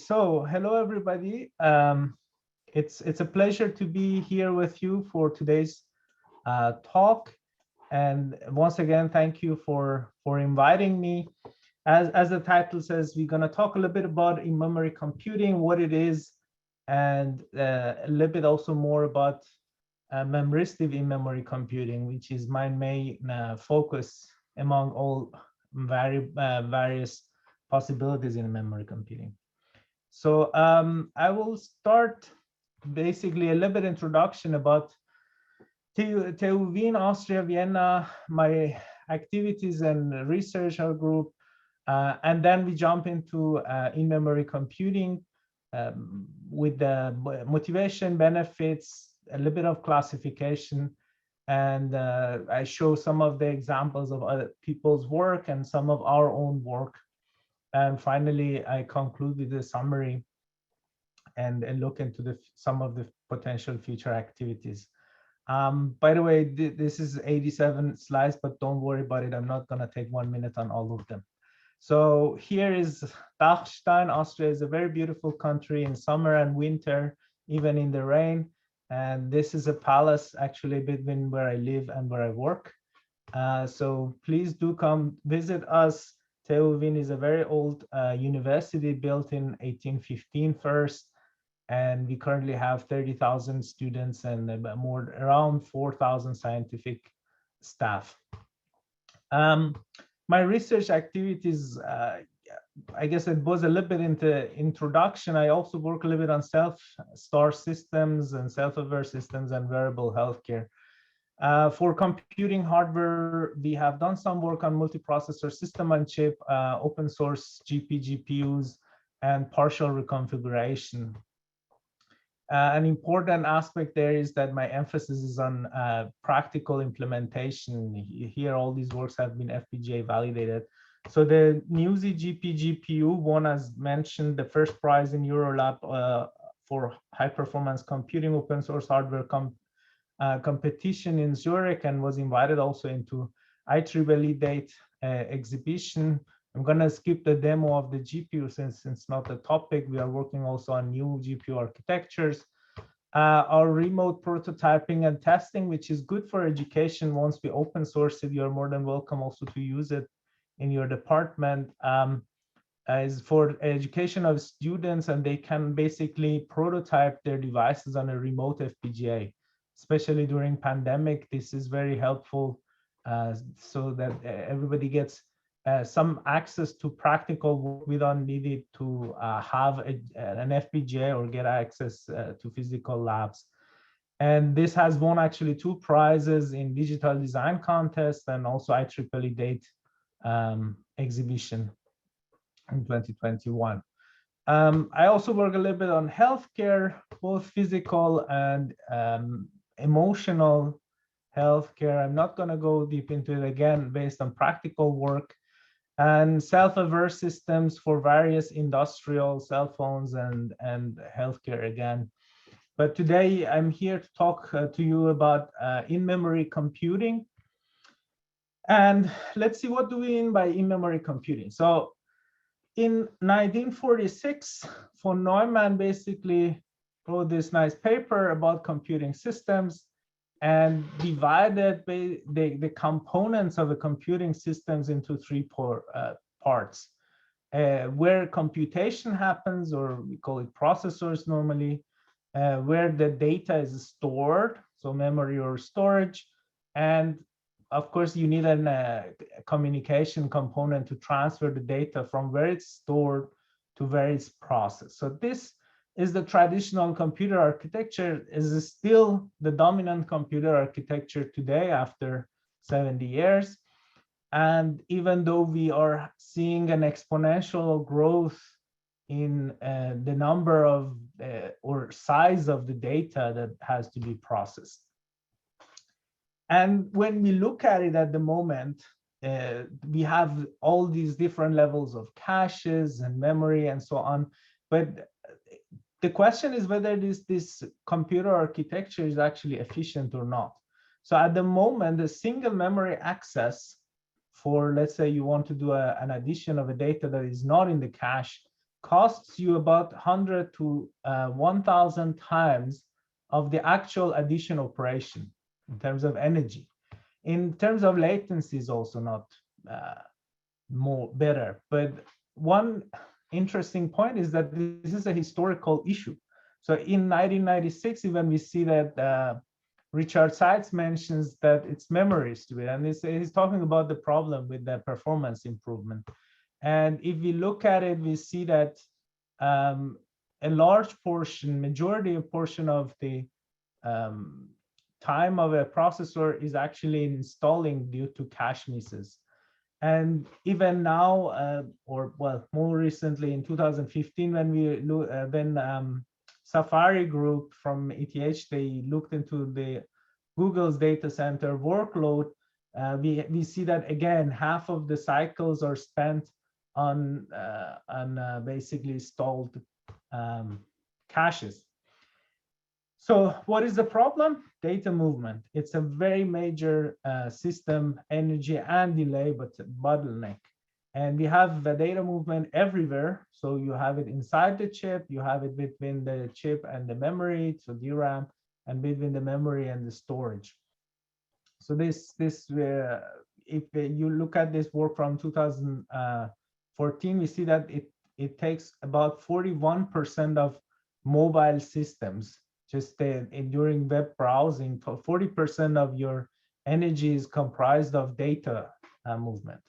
so hello everybody. It's a pleasure to be here with you for today's talk, and once again, thank you for inviting me. As the title says, we're going to talk a little bit about in-memory computing, what it is, and a little bit also more about memristive in-memory computing, which is my main focus among all various possibilities in memory computing. So I will start basically a little bit introduction about TU Wien, Austria, Vienna, my activities and research group, and then we jump into in-memory computing with the motivation, benefits, a little bit of classification, and I show some of the examples of other people's work and some of our own work. And finally, I conclude with a summary and look into some of the potential future activities. By the way, this is 87 slides, but don't worry about it. I'm not going to take 1 minute on all of them. So here is Dachstein. Austria is a very beautiful country in summer and winter, even in the rain. And this is a palace actually between where I live and where I work. So please do come visit us. TU Wien is a very old university built in 1815 first, and we currently have 30,000 students and around 4,000 scientific staff. My research activities, I guess it was a little bit into introduction. I also work a little bit on self-star systems and self-aware systems and wearable healthcare. For computing hardware, we have done some work on multiprocessor system on chip, open source GPUs, and partial reconfiguration. An important aspect there is that my emphasis is on practical implementation. Here, all these works have been FPGA validated. So the NUSI GPU won, as mentioned, the first prize in Eurolab for high performance computing open source hardware competition in Zurich, and was invited also into IEEE Date exhibition. I'm going to skip the demo of the GPU since it's not the topic. We are working also on new GPU architectures. Our remote prototyping and testing, which is good for education. Once we open source it, you're more than welcome also to use it in your department, is for education of students, and they can basically prototype their devices on a remote FPGA. Especially during pandemic, this is very helpful so that everybody gets some access to practical work. We don't need it to have an FPGA or get access to physical labs. And this has won actually 2 prizes in digital design contest and also IEEE Date exhibition in 2021. I also work a little bit on healthcare, both physical and emotional healthcare. I'm not going to go deep into it again based on practical work, and self-aware systems for various industrial cell phones and healthcare again. But today I'm here to talk to you about in-memory computing. And let's see, what do we mean by in-memory computing? So in 1946, von-Neumann basically wrote this nice paper about computing systems and divided the components of the computing systems into 3 parts. Where computation happens, or we call it processors normally, where the data is stored, so memory or storage, and of course, you need a communication component to transfer the data from where it's stored to where it's processed. So this is the traditional computer architecture, is still the dominant computer architecture today after 70 years. And even though we are seeing an exponential growth in the number of or size of the data that has to be processed. And when we look at it at the moment, we have all these different levels of caches and memory and so on. But the question is whether this computer architecture is actually efficient or not. So at the moment, the single memory access for, let's say you want to do an addition of a data that is not in the cache, costs you about 100 to 1,000 times of the actual addition operation in terms of energy. In terms of latency is also not more better. But one interesting point is that this is a historical issue. So in 1996, even we see that Richard Seitz mentions that it's memristive, and he's talking about the problem with the performance improvement. And if we look at it, we see that a large portion, majority portion of the time of a processor is actually installing due to cache misses. And even now, or well, more recently in 2015, when we Safari Group from ETH, they looked into the Google's data center workload, we see that again, half of the cycles are spent on basically stalled caches. So what is the problem? Data movement. It's a very major system, energy and delay, but bottleneck. And we have the data movement everywhere. So you have it inside the chip, you have it between the chip and the memory, so DRAM, and between the memory and the storage. So if you look at this work from 2014, we see that it takes about 41% of mobile systems. Just during web browsing, 40% of your energy is comprised of data movement.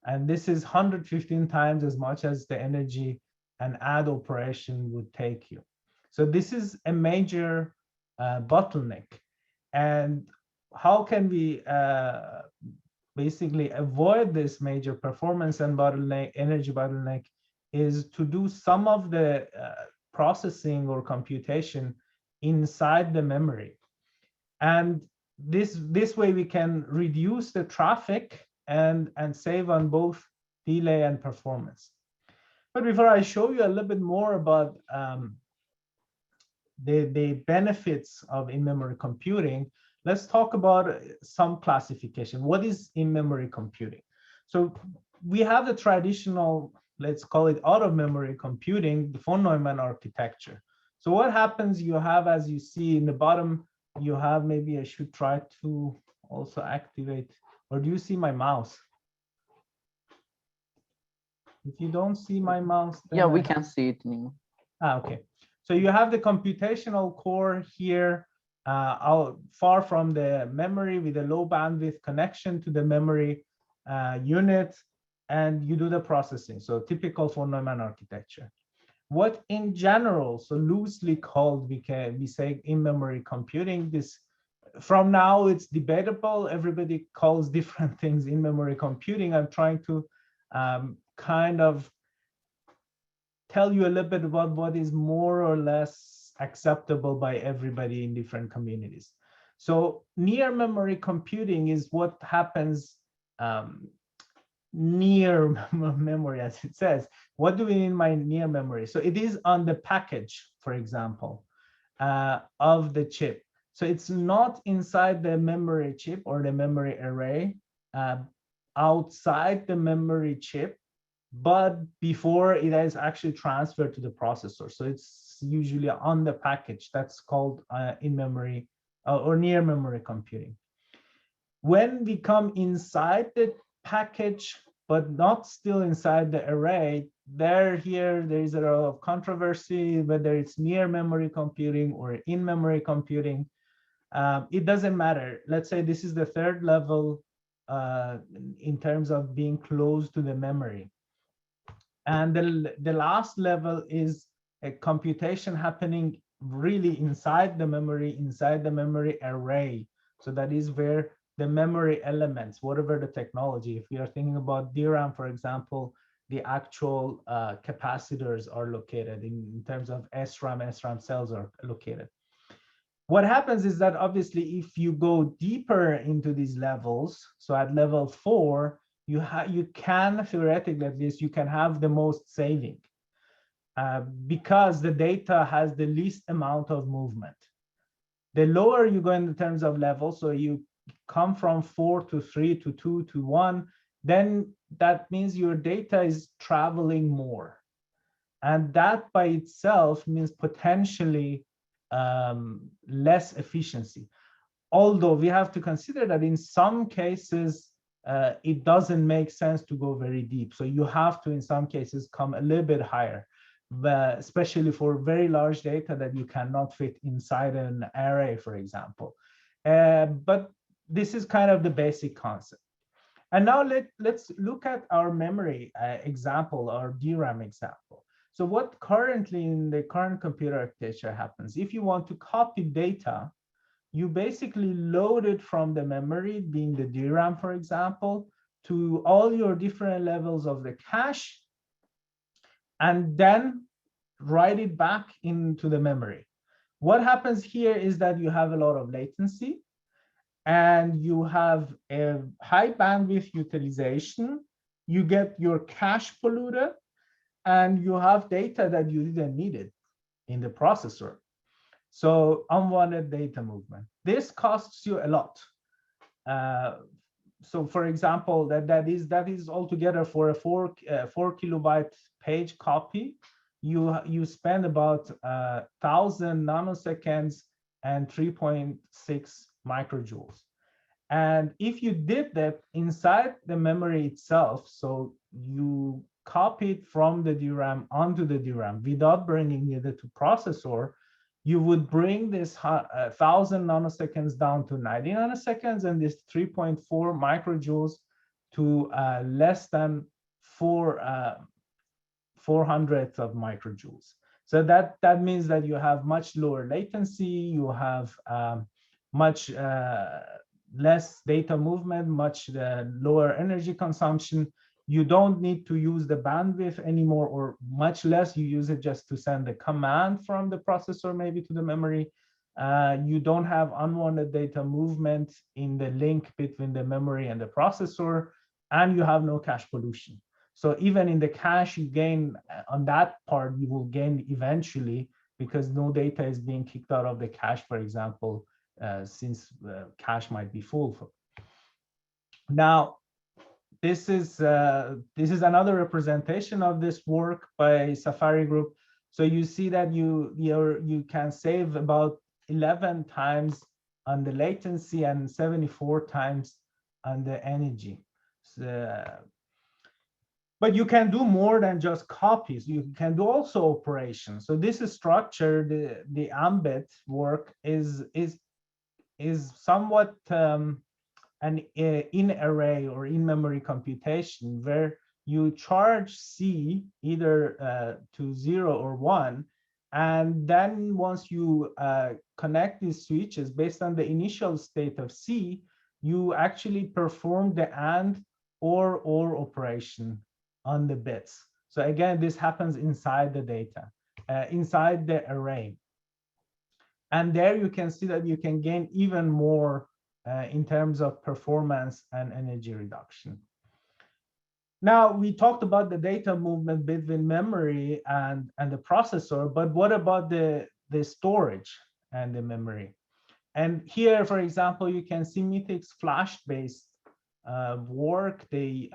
And this is 115 times as much as the energy an add operation would take you. So this is a major bottleneck. And how can we basically avoid this major performance and bottleneck, energy bottleneck, is to do some of the processing or computation inside the memory. And this way we can reduce the traffic and save on both delay and performance. But before I show you a little bit more about the benefits of in-memory computing, let's talk about some classification. What is in-memory computing? So we have the traditional, let's call it out-of-memory computing, the von-Neumann architecture. So what happens, you have, as you see in the bottom, you have, maybe I should try to also activate, or do you see my mouse? If you don't see my mouse, then yeah, we can see it, Nima. Okay. So you have the computational core here, out far from the memory with a low bandwidth connection to the memory unit, and you do the processing. So typical von-Neumann architecture. What in general, so loosely called, we say in-memory computing. This, from now it's debatable. Everybody calls different things in-memory computing. I'm trying to kind of tell you a little bit about what is more or less acceptable by everybody in different communities. So near memory computing is what happens near memory, as it says. What do we mean by near memory? So it is on the package, for example, of the chip. So it's not inside the memory chip or the memory array, outside the memory chip, but before it is actually transferred to the processor. So it's usually on the package. That's called in-memory or near memory computing. When we come inside the package, but not still inside the array, there is a lot of controversy whether it's near memory computing or in-memory computing. It doesn't matter. Let's say this is the third level in terms of being close to the memory. And the last level is a computation happening really inside the memory array. So that is where the memory elements, whatever the technology, if we are thinking about DRAM, for example, the actual capacitors are located in terms of SRAM cells are located. What happens is that obviously if you go deeper into these levels, so at level 4, you can theoretically, at least, you can have the most saving because the data has the least amount of movement. The lower you go in terms of level, so you come from 4 to 3 to 2 to 1, then that means your data is traveling more. And that by itself means potentially less efficiency. Although we have to consider that in some cases, it doesn't make sense to go very deep. So you have to, in some cases, come a little bit higher, but especially for very large data that you cannot fit inside an array, for example. But this is kind of the basic concept. And now let's look at our memory example, our DRAM example. So what currently in the current computer architecture happens, if you want to copy data, you basically load it from the memory, being the DRAM, for example, to all your different levels of the cache, and then write it back into the memory. What happens here is that you have a lot of latency, and you have a high bandwidth utilization. You get your cache polluted, and you have data that you didn't need it in the processor. So unwanted data movement. This costs you a lot. So for example, that is altogether for a 4 kilobyte page copy, you spend about 1,000 nanoseconds and 3.6 microjoules. And if you did that inside the memory itself, so you copy it from the DRAM onto the DRAM without bringing it to processor, you would bring this 1,000 nanoseconds down to 90 nanoseconds, and this 3.4 microjoules to less than 400th of microjoules. So that means that you have much lower latency, you have much less data movement, much lower energy consumption. You don't need to use the bandwidth anymore, or much less. You use it just to send the command from the processor maybe to the memory. You don't have unwanted data movement in the link between the memory and the processor, and you have no cache pollution. So even in the cache, you gain on that part, you will gain eventually, because no data is being kicked out of the cache, for example, since cache might be full. Now, this is another representation of this work by Safari Group. So you see that you can save about 11 times on the latency and 74 times on the energy. So, but you can do more than just copies. You can do also operations. So this is structure, the Ambit work is somewhat an in-array or in-memory computation, where you charge C either to 0 or 1, and then once you connect these switches based on the initial state of C, you actually perform the AND or operation on the bits. So again, this happens inside the data, inside the array. And there you can see that you can gain even more in terms of performance and energy reduction. Now, we talked about the data movement between memory and the processor, but what about the storage and the memory? And here, for example, you can see Mythic's flash-based work. They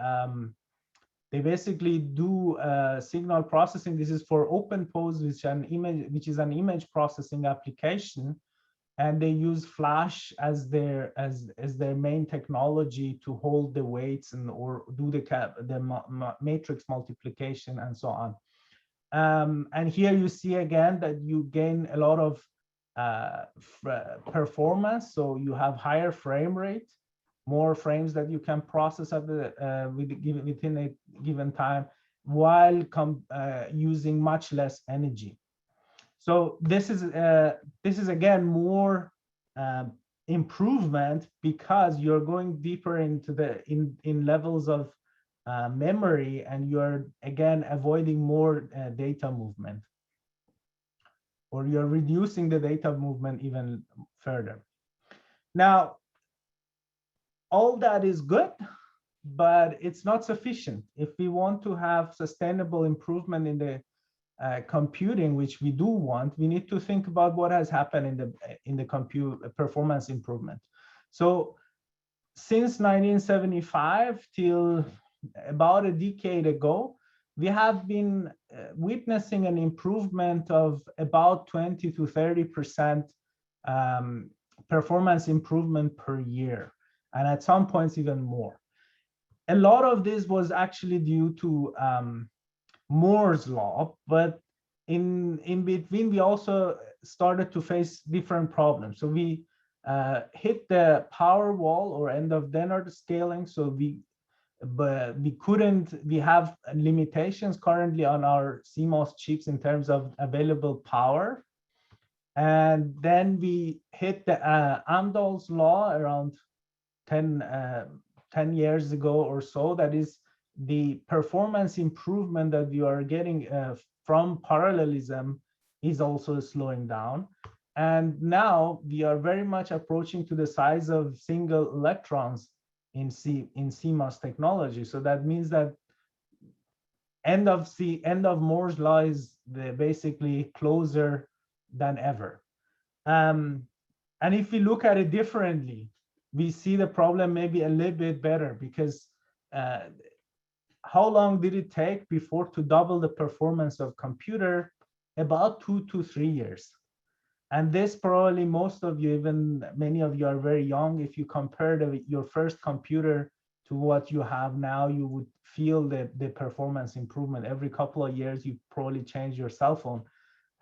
basically do signal processing. This is for OpenPose, which is an image processing application, and they use flash as their main technology to hold the weights or do the matrix multiplication and so on. And here you see again that you gain a lot of performance. So you have higher frame rate, more frames that you can process at within a given time, while using much less energy. So this is again more improvement, because you're going deeper into in levels of memory, and you're again avoiding more data movement, or you're reducing the data movement even further. Now, all that is good, but it's not sufficient. If we want to have sustainable improvement in the computing, which we do want, we need to think about what has happened in the compute performance improvement. So since 1975 till about a decade ago, we have been witnessing an improvement of about 20 to 30% performance improvement per year, and at some points even more. A lot of this was actually due to Moore's law, but in between, we also started to face different problems. So we hit the power wall or end of Dennard scaling. So we have limitations currently on our CMOS chips in terms of available power. And then we hit the Amdahl's law around 10 years ago or so. That is, the performance improvement that you are getting from parallelism is also slowing down. And now we are very much approaching to the size of single electrons in CMOS technology. So that means that end of Moore's law is basically closer than ever. And if we look at it differently, we see the problem maybe a little bit better, because how long did it take before to double the performance of computer? About 2 to 3 years. And this probably most of you, even many of you are very young. If you compare your first computer to what you have now, you would feel the performance improvement. Every couple of years, you probably change your cell phone.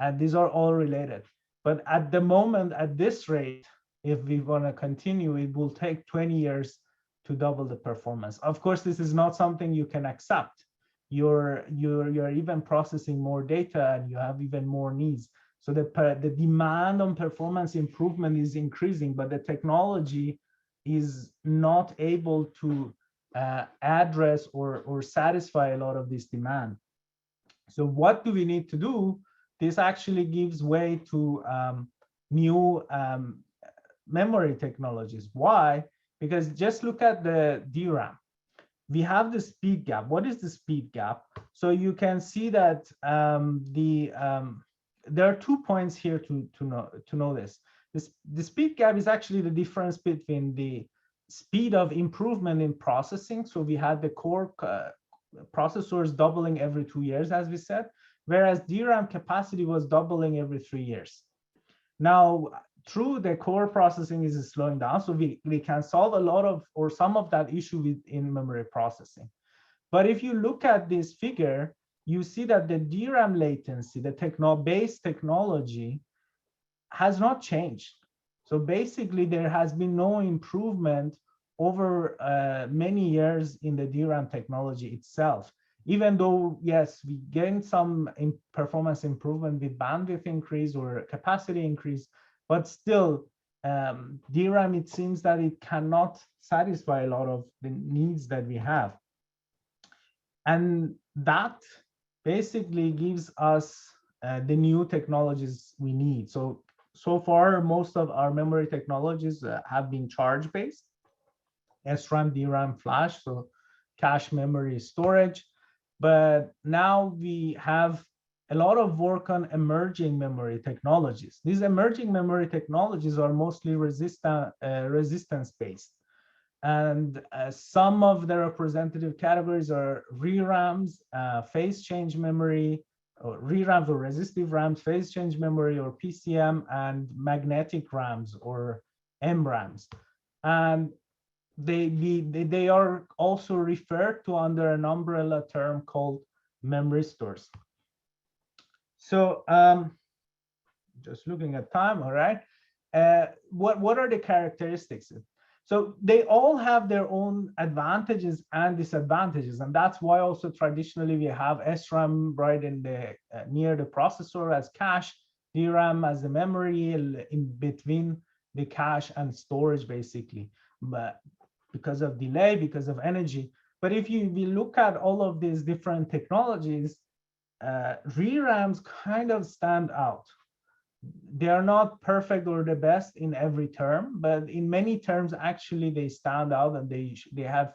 And these are all related. But at the moment, at this rate, if we want to continue, it will take 20 years to double the performance. Of course, this is not something you can accept. You're even processing more data, and you have even more needs. So the demand on performance improvement is increasing, but the technology is not able to address or satisfy a lot of this demand. So what do we need to do? This actually gives way to new memory technologies. Why? Because just look at the DRAM. We have the speed gap. What is the speed gap? So you can see that there are 2 points here to know this. The speed gap is actually the difference between the speed of improvement in processing. So we had the core processors doubling every 2 years, as we said, whereas DRAM capacity was doubling every 3 years. Now, through the core processing is slowing down, so we can solve a lot of, or some of that issue within memory processing. But if you look at this figure, you see that the DRAM latency, the base technology, has not changed. So basically, there has been no improvement over many years in the DRAM technology itself. Even though, yes, we gained some performance improvement with bandwidth increase or capacity increase, but still, DRAM, it seems that it cannot satisfy a lot of the needs that we have. And that basically gives us the new technologies we need. So far, most of our memory technologies have been charge-based, SRAM, DRAM, flash, so cache memory storage. But now we have a lot of work on emerging memory technologies. These emerging memory technologies are mostly resistance-based. And some of the representative categories are ReRAMs, phase change memory, or ReRAMs or resistive RAMs, phase change memory, or PCM, and magnetic RAMs or MRAMs. And they are also referred to under an umbrella term called memristors. So just looking at time, all right. What are the characteristics? So they all have their own advantages and disadvantages, and that's why also traditionally we have SRAM right in the near the processor as cache, DRAM as the memory in between the cache and storage, basically, but because of delay, because of energy. But if we look at all of these different technologies, ReRAMs kind of stand out. They are not perfect or the best in every term, but in many terms, actually, they stand out, and they have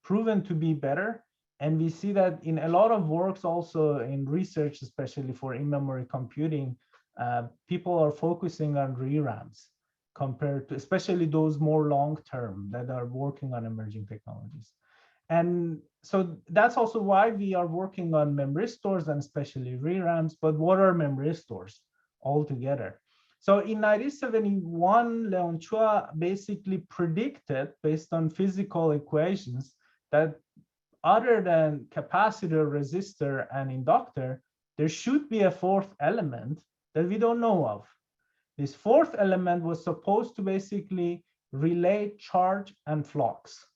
proven to be better. And we see that in a lot of works, also in research, especially for in-memory computing, people are focusing on ReRAMs compared to, especially those more long-term that are working on emerging technologies. And so that's also why we are working on memristors and especially ReRAMs. But what are memristors altogether? So in 1971, Leon Chua basically predicted, based on physical equations, that other than capacitor, resistor, and inductor, there should be a fourth element that we don't know of. This fourth element was supposed to basically relay charge and flux.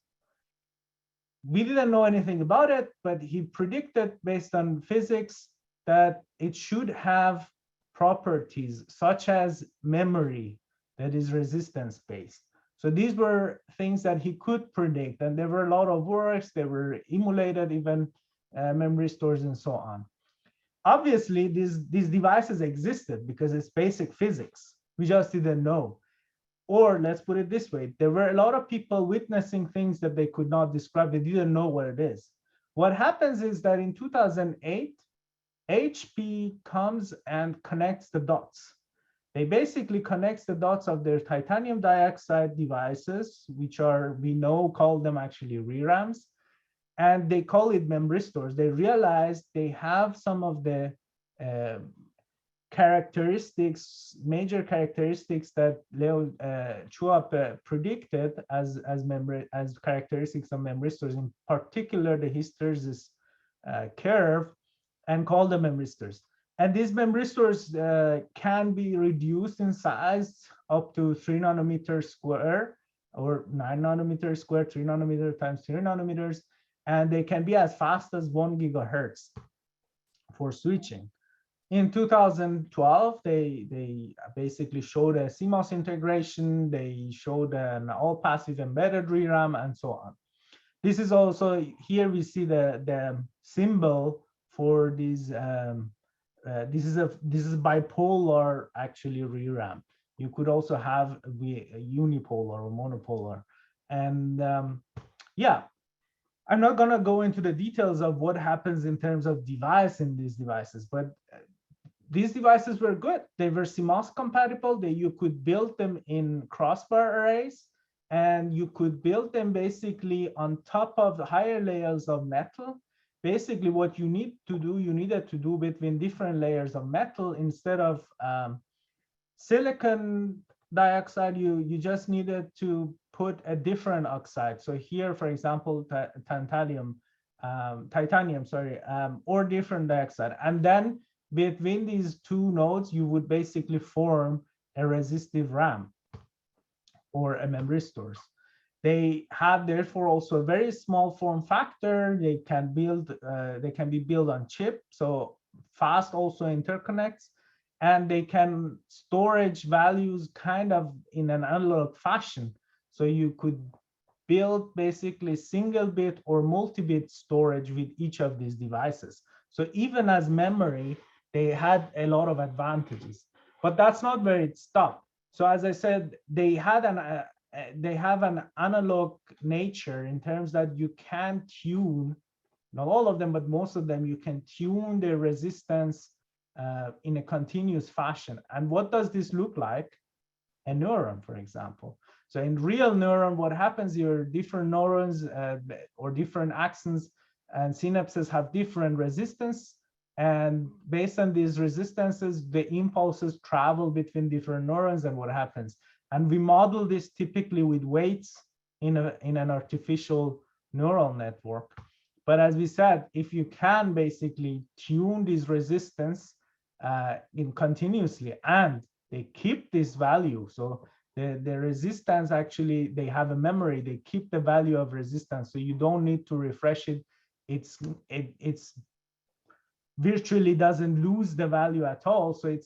We didn't know anything about it, but he predicted based on physics that it should have properties such as memory that is resistance based. So these were things that he could predict, and there were a lot of works, they were emulated, even memristors and so on. Obviously, these devices existed because it's basic physics. We just didn't know. Or let's put it this way, there were a lot of people witnessing things that they could not describe. They didn't know what it is. What happens is that in 2008, HP comes and connects the dots. They basically connects the dots of their titanium dioxide devices, which are, we know, call them actually ReRAMs, and they call it memristors. They realized they have some of the characteristics, major characteristics that Leo Chua predicted as characteristics of memristors, in particular the hysteresis curve, and called them memristors. And these memristors can be reduced in size up to 3 nanometers square or 9 nanometers square, 3 nanometer times 3 nanometers, and they can be as fast as 1 gigahertz for switching. In 2012, they basically showed a CMOS integration. They showed an all-passive embedded ReRAM and so on. This is also, here we see the symbol for these. This is bipolar actually ReRAM. You could also have a unipolar or monopolar. And yeah, I'm not gonna go into the details of what happens in terms of device in these devices, but these devices were good. They were CMOS compatible. You could build them in crossbar arrays, and you could build them basically on top of the higher layers of metal. Basically, what you need to do, you needed to do between different layers of metal instead of silicon dioxide. You just needed to put a different oxide. So here, for example, titanium, or different dioxide, and then between these two nodes, you would basically form a resistive RAM or a memristors. They have therefore also a very small form factor. They can be built on chip, so fast also interconnects, and they can storage values kind of in an analog fashion. So you could build basically single bit or multi-bit storage with each of these devices. So even as memory, they had a lot of advantages, but that's not where it stopped. So as I said, they have an analog nature in terms that you can tune, not all of them, but most of them, you can tune their resistance in a continuous fashion. And what does this look like? A neuron, for example. So in real neuron, what happens, your different neurons or different axons and synapses have different resistance. And based on these resistances, the impulses travel between different neurons and what happens. And we model this typically with weights in an artificial neural network. But as we said, if you can basically tune this resistance continuously, and they keep this value, so the resistance actually, they have a memory, they keep the value of resistance, so you don't need to refresh it. It's virtually doesn't lose the value at all. So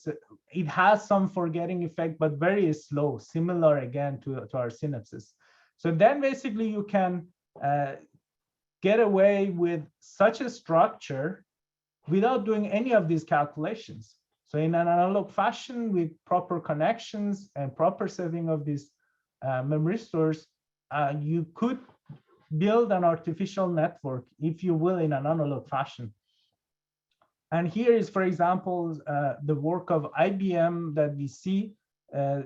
it has some forgetting effect, but very slow, similar again to our synapses. So then basically you can get away with such a structure without doing any of these calculations. So in an analog fashion with proper connections and proper setting of these memristors, you could build an artificial network, if you will, in an analog fashion. And here is, for example, the work of IBM that we see.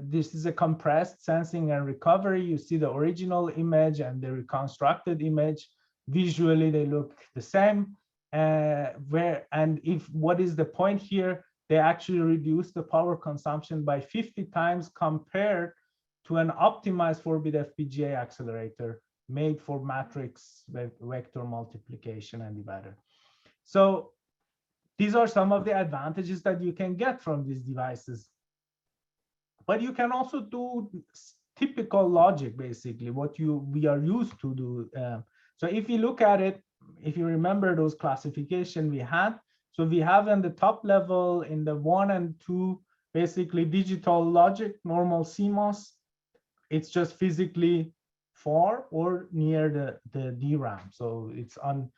This is a compressed sensing and recovery. You see the original image and the reconstructed image. Visually, they look the same. What is the point here? They actually reduce the power consumption by 50 times compared to an optimized 4-bit FPGA accelerator made for matrix vector multiplication and divider. So these are some of the advantages that you can get from these devices. But you can also do typical logic, basically, what we are used to do. So if you look at it, if you remember those classification we had, so we have in the top level in the 1 and 2, basically digital logic, normal CMOS. It's just physically far or near the DRAM. So it's on,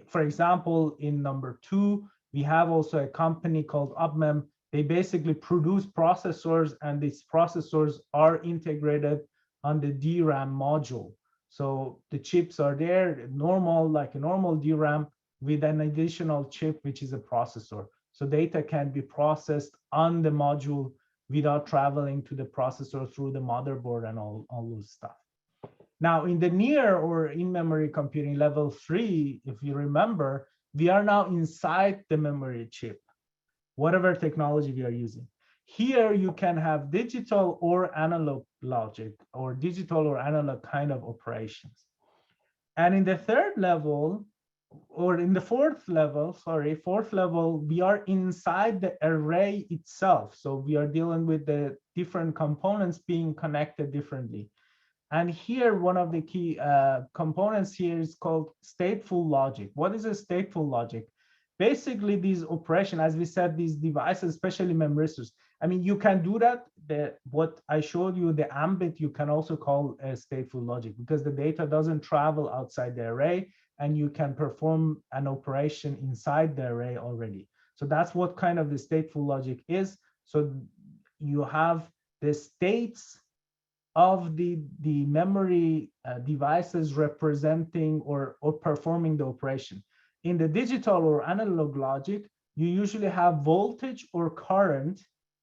for example, in number 2, we have also a company called Upmem. They basically produce processors, and these processors are integrated on the DRAM module. So the chips are there, normal, like a normal DRAM, with an additional chip, which is a processor. So data can be processed on the module without traveling to the processor through the motherboard and all those stuff. Now, in the near or in-memory computing level 3, if you remember, we are now inside the memory chip, whatever technology we are using. Here, you can have digital or analog logic, or digital or analog kind of operations. And in the third level, or in the fourth level, we are inside the array itself. So we are dealing with the different components being connected differently. And here, one of the key components here is called stateful logic. What is a stateful logic? Basically, these operations, as we said, these devices, especially memristors, I mean, you can do that. What I showed you, the ambit, you can also call a stateful logic, because the data doesn't travel outside the array, and you can perform an operation inside the array already. So that's what kind of the stateful logic is. So you have the states of the memory devices representing or performing the operation. In the digital or analog logic, you usually have voltage or current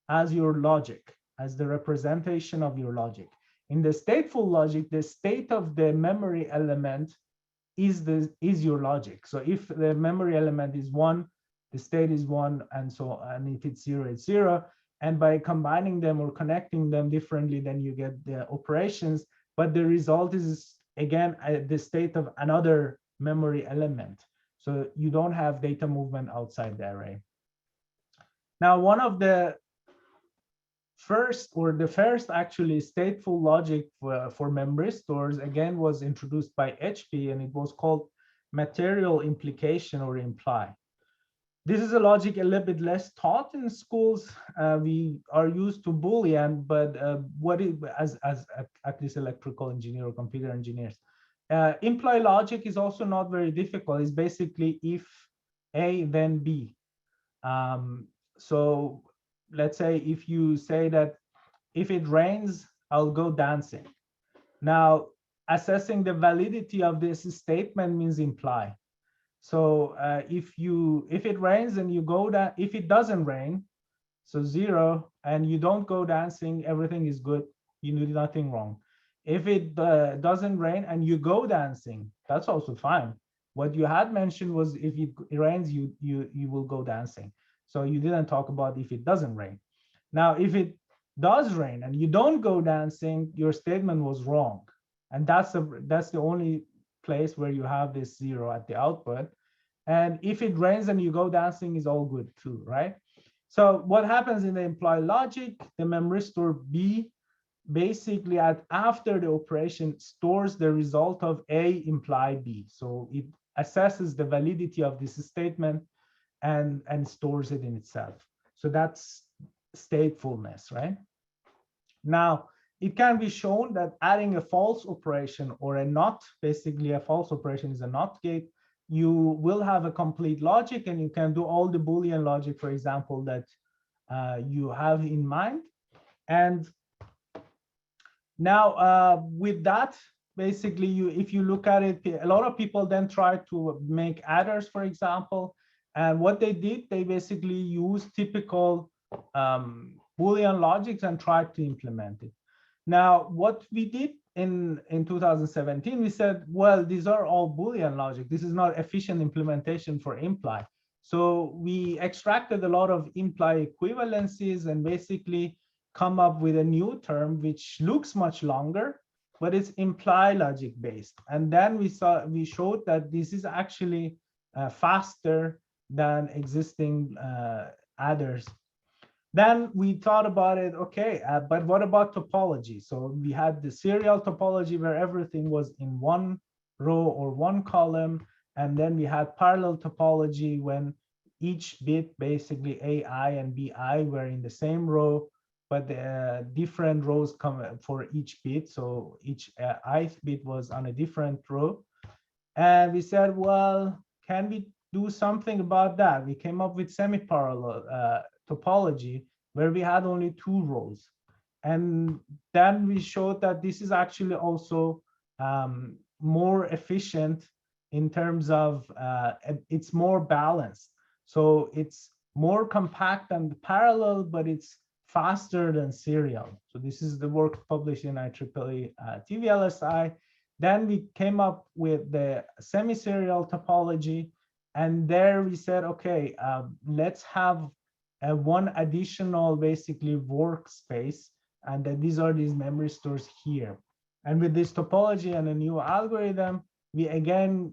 as your logic, as the representation of your logic. In the stateful logic, the state of the memory element is your logic. So if the memory element is 1, the state is 1, and so on. And if it's 0, it's 0. And by combining them or connecting them differently, then you get the operations. But the result is, again, the state of another memory element. So you don't have data movement outside the array. Now, one of the first actually stateful logic for memristors, again, was introduced by HP, and it was called material implication or imply. This is a logic a little bit less taught in schools. We are used to Boolean, but at least electrical engineer or computer engineers. Imply logic is also not very difficult. It's basically if A, then B. So let's say if you say that if it rains, I'll go dancing. Now, assessing the validity of this statement means imply. So if it rains and you go down, if it doesn't rain, so 0, and you don't go dancing, everything is good. You did nothing wrong. If it doesn't rain and you go dancing, that's also fine. What you had mentioned was if it rains, you will go dancing. So you didn't talk about if it doesn't rain. Now, if it does rain and you don't go dancing, your statement was wrong. And that's the only place where you have this 0 at the output. And if it rains and you go dancing, is all good too, right? So what happens in the implied logic, the memristor B basically after the operation stores the result of A imply B. So it assesses the validity of this statement and stores it in itself. So that's statefulness, right? Now, it can be shown that adding a false operation or a not, basically a false operation is a not gate, you will have a complete logic, and you can do all the Boolean logic, for example, that you have in mind. And now with that, basically, if you look at it, a lot of people then try to make adders, for example. And what they did, they basically used typical Boolean logics and tried to implement it. Now, what we did in 2017, we said, well, these are all Boolean logic. This is not efficient implementation for imply. So we extracted a lot of imply equivalencies and basically come up with a new term which looks much longer, but it's imply logic based. And then we showed that this is actually faster than existing adders. Then we thought about it, okay, but what about topology? So we had the serial topology where everything was in one row or one column. And then we had parallel topology when each bit, basically AI and BI, were in the same row, but the different rows come for each bit. So each ith bit was on a different row. And we said, well, can we do something about that? We came up with semi-parallel topology where we had only two rows. And then we showed that this is actually also more efficient in terms of it's more balanced. So it's more compact than parallel, but it's faster than serial. So this is the work published in IEEE TVLSI. Then we came up with the semi-serial topology. And there we said, okay, let's have one additional basically workspace. And then these are these memristors here. And with this topology and a new algorithm, we again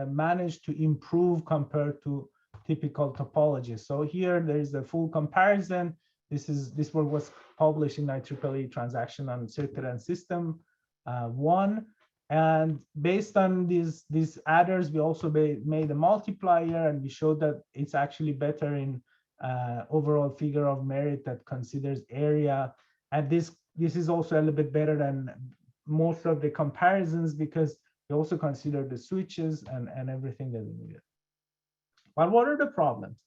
managed to improve compared to typical topology. So here there is a full comparison. This work was published in IEEE Transaction on Circuit and System 1. And based on these adders, we also made a multiplier, and we showed that it's actually better in overall figure of merit that considers area. And this is also a little bit better than most of the comparisons because we also consider the switches and everything that we needed. But what are the problems?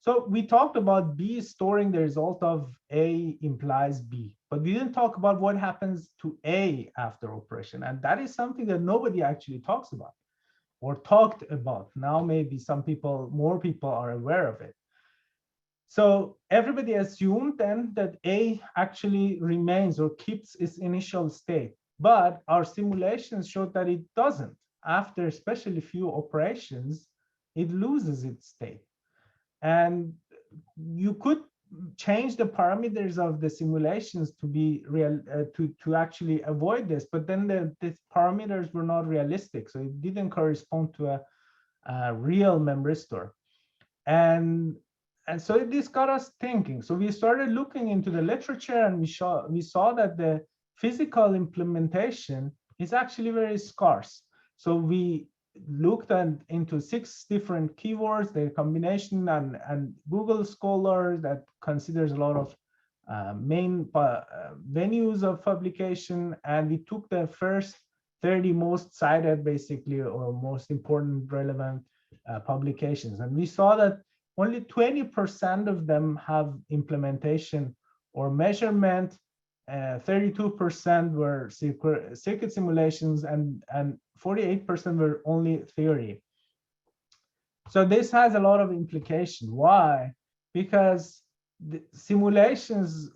So we talked about B storing the result of A implies B, but we didn't talk about what happens to A after operation. And that is something that nobody actually talks about or talked about. Now, maybe more people are aware of it. So everybody assumed then that A actually remains or keeps its initial state, but our simulations showed that it doesn't. After especially few operations, it loses its state. And you could change the parameters of the simulations to be real to actually avoid this, but then the parameters were not realistic, so it didn't correspond to a real memristor. And so this got us thinking. So we started looking into the literature, and we saw that the physical implementation is actually very scarce. So we looked into 6 different keywords, the combination, and Google Scholar that considers a lot of main venues of publication, and we took the first 30 most cited, basically, or most important relevant publications, and we saw that only 20% of them have implementation or measurement. 32% were circuit simulations, and 48% were only theory. So this has a lot of implication. Why? Because the simulations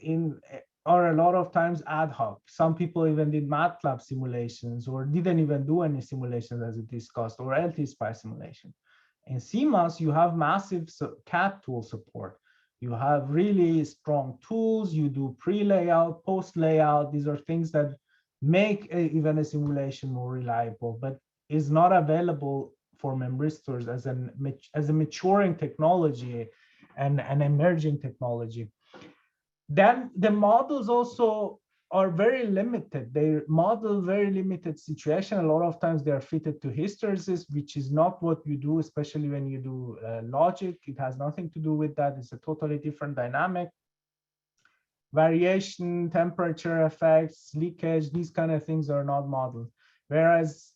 are a lot of times ad hoc. Some people even did MATLAB simulations or didn't even do any simulations as it discussed, or LT-SPI simulation. In CMOS, you have massive CAD tool support. You have really strong tools. You do pre-layout, post-layout. These are things that make even a simulation more reliable, but is not available for memristors as a maturing technology and an emerging technology. Then the models also are very limited. They model very limited situation. A lot of times they are fitted to hysteresis, which is not what you do, especially when you do logic. It has nothing to do with that. It's a totally different dynamic. Variation, temperature effects, leakage, these kind of things are not modeled. Whereas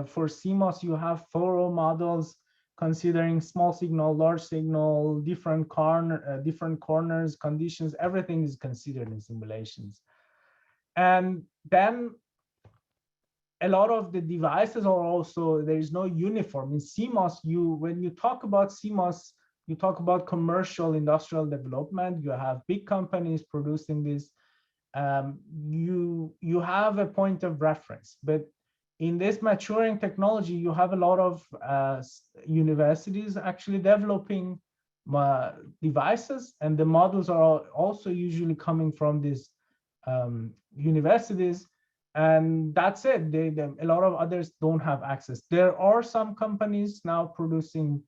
for CMOS, you have thorough models considering small signal, large signal, different corners, conditions, everything is considered in simulations. And then a lot of the devices are also, there is no uniform. In CMOS, when you talk about CMOS, you talk about commercial industrial development. You have big companies producing this. you have a point of reference. But in this maturing technology, you have a lot of universities actually developing devices, and the models are also usually coming from these universities, and that's it. A lot of others don't have access. There are some companies now producing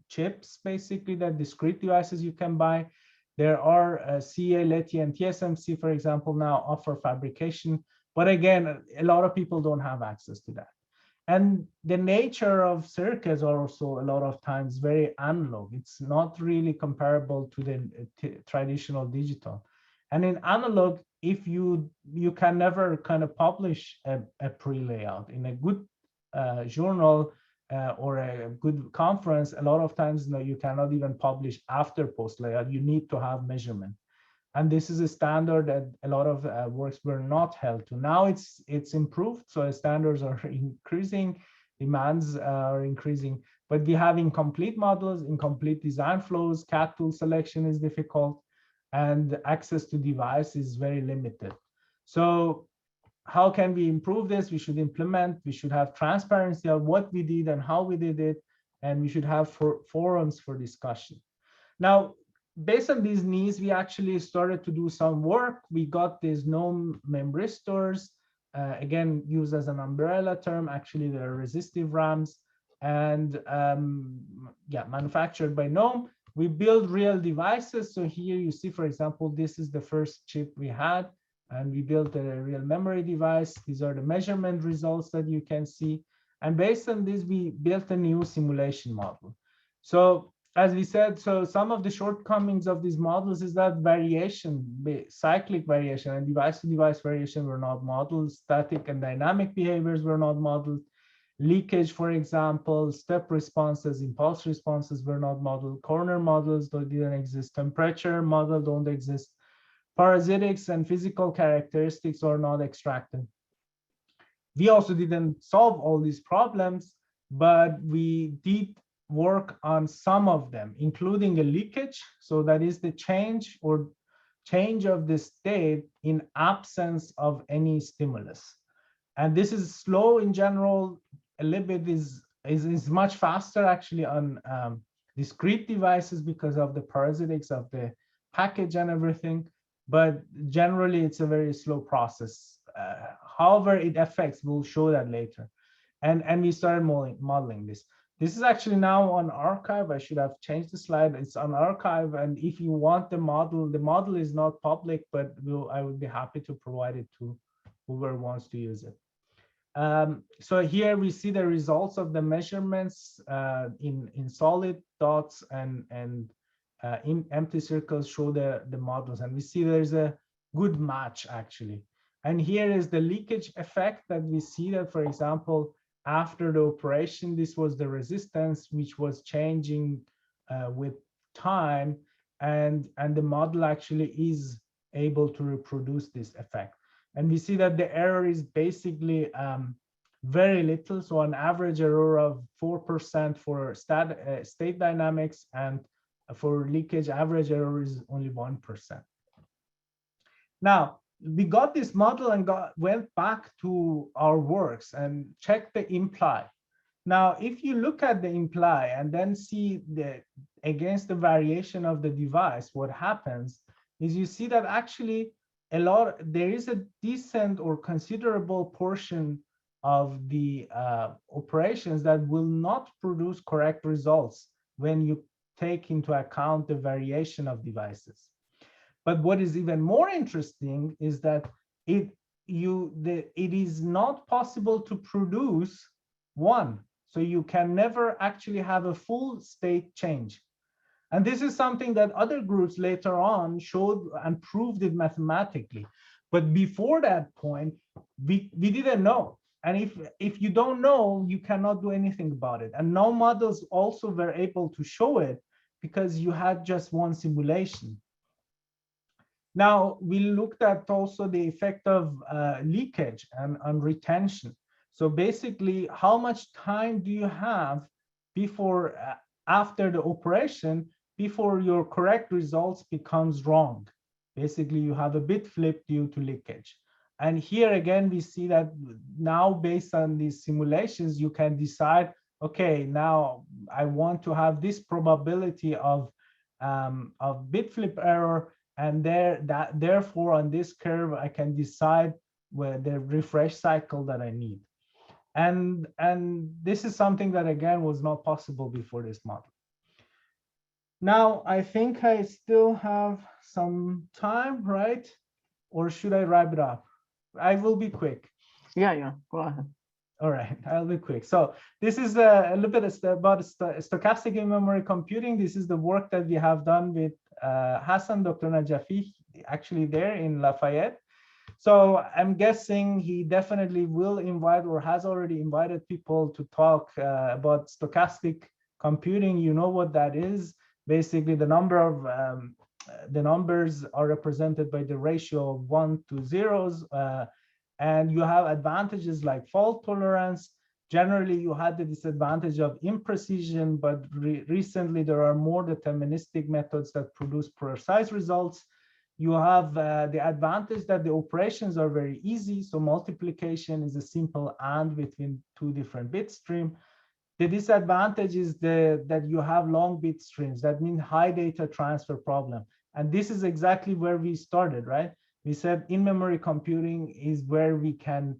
chips, basically, that discrete devices you can buy. There are CA, Leti, and TSMC, for example, now offer fabrication. But again, a lot of people don't have access to that. And the nature of circuits are also a lot of times very analog. It's not really comparable to the traditional digital. And in analog, if you can never kind of publish a pre-layout in a good journal or a good conference, a lot of times you cannot even publish after post layout. You need to have measurement. And this is a standard that a lot of works were not held to. Now it's improved, so standards are increasing, demands are increasing, but we have incomplete models, incomplete design flows, CAD tool selection is difficult, and access to device is very limited. So how can we improve this? We should have transparency of what we did and how we did it, and we should have forums for discussion. Now, based on these needs, we actually started to do some work. We got these known memristors, again, used as an umbrella term. Actually, they're resistive RAMs, and manufactured by Gnome. We build real devices. So here you see, for example, this is the first chip we had, and we built a real memory device. These are the measurement results that you can see. And based on this, we built a new simulation model. So as we said, so some of the shortcomings of these models is that variation, cyclic variation and device-to-device variation were not modeled. Static and dynamic behaviors were not modeled. Leakage, for example, step responses, impulse responses were not modeled. Corner models didn't exist. Temperature model don't exist. Parasitics and physical characteristics are not extracted. We also didn't solve all these problems, but we did work on some of them, including a leakage. So that is the change of the state in absence of any stimulus. And this is slow in general. A little bit is much faster actually on discrete devices because of the parasitics of the package and everything. But generally, it's a very slow process. However, it affects, we'll show that later. And we started modeling this. This is actually now on archive. I should have changed the slide. It's on archive. And if you want the model is not public, but I would be happy to provide it to whoever wants to use it. So here we see the results of the measurements in solid dots and in empty circles show the models. And we see there's a good match actually. And here is the leakage effect that we see that, for example, after the operation, this was the resistance, which was changing with time, and the model actually is able to reproduce this effect. And we see that the error is basically very little, so an average error of 4% for state dynamics, and for leakage, average error is only 1%. Now, we got this model and went back to our works and checked the imply. Now, if you look at the imply and then see against the variation of the device, what happens is you see that actually there is a decent or considerable portion of the operations that will not produce correct results when you take into account the variation of devices. But what is even more interesting is that it is not possible to produce one. So you can never actually have a full state change. And this is something that other groups later on showed and proved it mathematically. But before that point, we didn't know. And if you don't know, you cannot do anything about it. And no models also were able to show it because you had just one simulation. Now, we looked at also the effect of leakage and on retention. So basically, how much time do you have before, after the operation, before your correct results becomes wrong? Basically, you have a bit flip due to leakage. And here again, we see that now based on these simulations, you can decide, okay, now I want to have this probability of bit flip error, and therefore on this curve, I can decide where the refresh cycle that I need. And this is something that again was not possible before this model. Now, I think I still have some time, right? Or should I wrap it up? I will be quick. Yeah, go ahead. All right, I'll be quick. So this is a little bit about stochastic in-memory computing. This is the work that we have done with Hassan, Dr. Najafi, actually there in Lafayette. So I'm guessing he definitely will invite or has already invited people to talk about stochastic computing. You know what that is. Basically, the numbers are represented by the ratio of 1 to zeros. And you have advantages like fault tolerance. Generally, you had the disadvantage of imprecision, but recently there are more deterministic methods that produce precise results. You have the advantage that the operations are very easy. So multiplication is a simple AND between two different bit streams. The disadvantage is that you have long bit streams. That means high data transfer problem. And this is exactly where we started, right? We said in-memory computing is where we can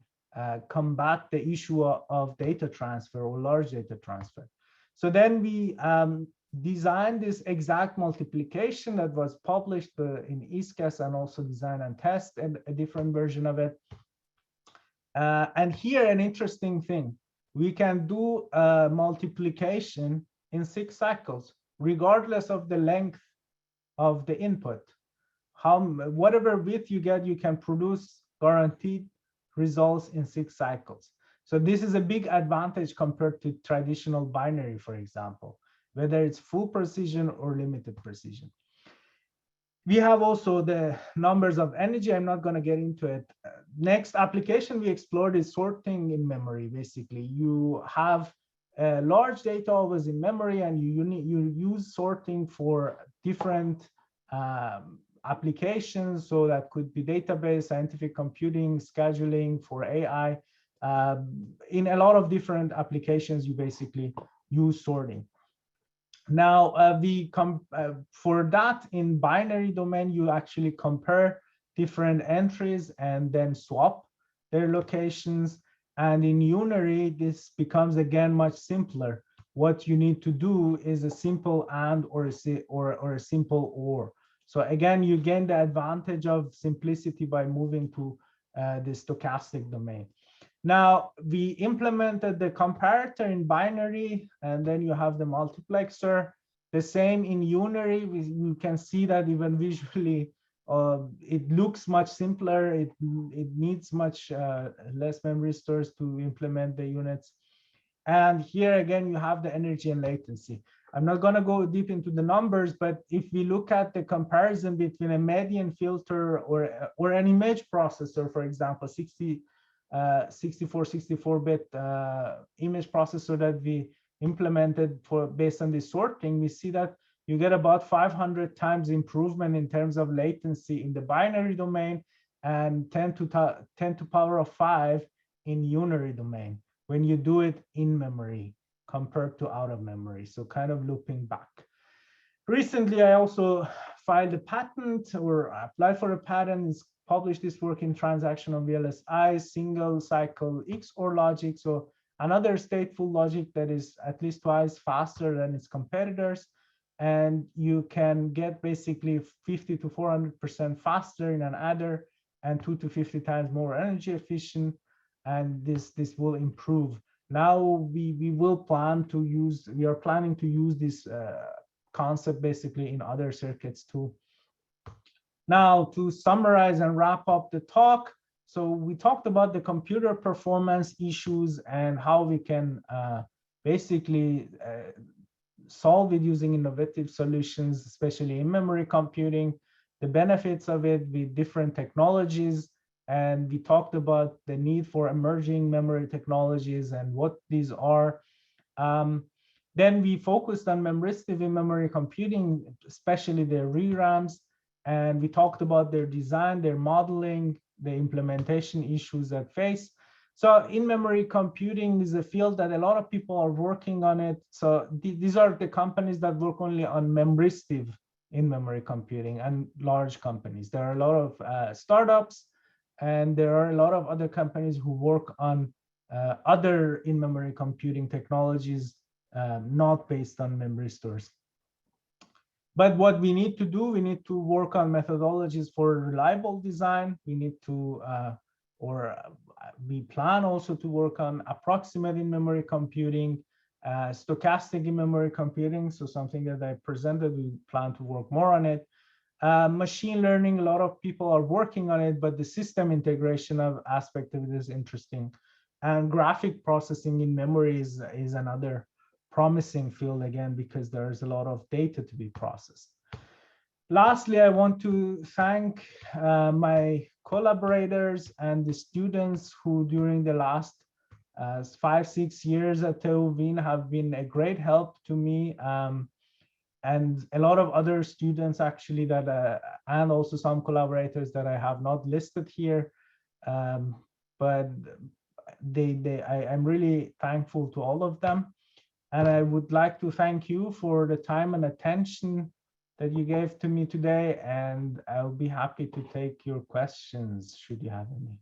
combat the issue of data transfer or large data transfer. So then we designed this exact multiplication that was published in EASCAS and also Design and Test, and a different version of it. And here an interesting thing, we can do multiplication in 6 cycles, regardless of the length of the input. Whatever width you get, you can produce guaranteed results in 6 cycles. So this is a big advantage compared to traditional binary, for example, whether it's full precision or limited precision. We have also the numbers of energy. I'm not going to get into it. Next application we explored is sorting in memory. Basically, you have large data always in memory, and you use sorting for different applications. So that could be database, scientific computing, scheduling for AI. In a lot of different applications, you basically use sorting. Now, for that in binary domain, you actually compare different entries and then swap their locations. And in unary, this becomes again much simpler. What you need to do is a simple AND or a simple OR. So again, you gain the advantage of simplicity by moving to the stochastic domain. Now, we implemented the comparator in binary, and then you have the multiplexer. The same in unary. You can see that even visually, it looks much simpler. It needs much less memristors to implement the units. And here again, you have the energy and latency. I'm not going to go deep into the numbers, but if we look at the comparison between a median filter or an image processor, for example, 64-bit image processor that we implemented based on this sorting, we see that you get about 500 times improvement in terms of latency in the binary domain and 10 to power of 5 in unary domain when you do it in memory compared to out of memory. So kind of looping back. Recently, I also filed a patent or applied for a patent. It's published this work in transactional VLSI, single cycle XOR logic. So another stateful logic that is at least twice faster than its competitors. And you can get basically 50 to 400% faster in an adder and 2 to 50 times more energy efficient. And this will improve. Now we are planning to use this concept basically in other circuits too. Now, to summarize and wrap up the talk, so we talked about the computer performance issues and how we can basically solve it using innovative solutions, especially in memory computing, the benefits of it with different technologies. And we talked about the need for emerging memory technologies and what these are. Then we focused on memristive in memory computing, especially the ReRAMs. And we talked about their design, their modeling, the implementation issues that face. So in-memory computing is a field that a lot of people are working on it. So these are the companies that work only on memristive in-memory computing and large companies. There are a lot of startups, and there are a lot of other companies who work on other in-memory computing technologies, not based on memristors. But what we need to do, we need to work on methodologies for reliable design. We need to, we plan also to work on approximate in-memory computing, stochastic in-memory computing. So something that I presented, we plan to work more on it. Machine learning, a lot of people are working on it, but the system integration of aspect of it is interesting. And graphic processing in memory is another promising field, again, because there's a lot of data to be processed. Lastly, I want to thank my collaborators and the students who during the last 5-6 years at TU Wien have been a great help to me, and a lot of other students actually that and also some collaborators that I have not listed here, but I'm really thankful to all of them. And I would like to thank you for the time and attention that you gave to me today. And I'll be happy to take your questions should you have any.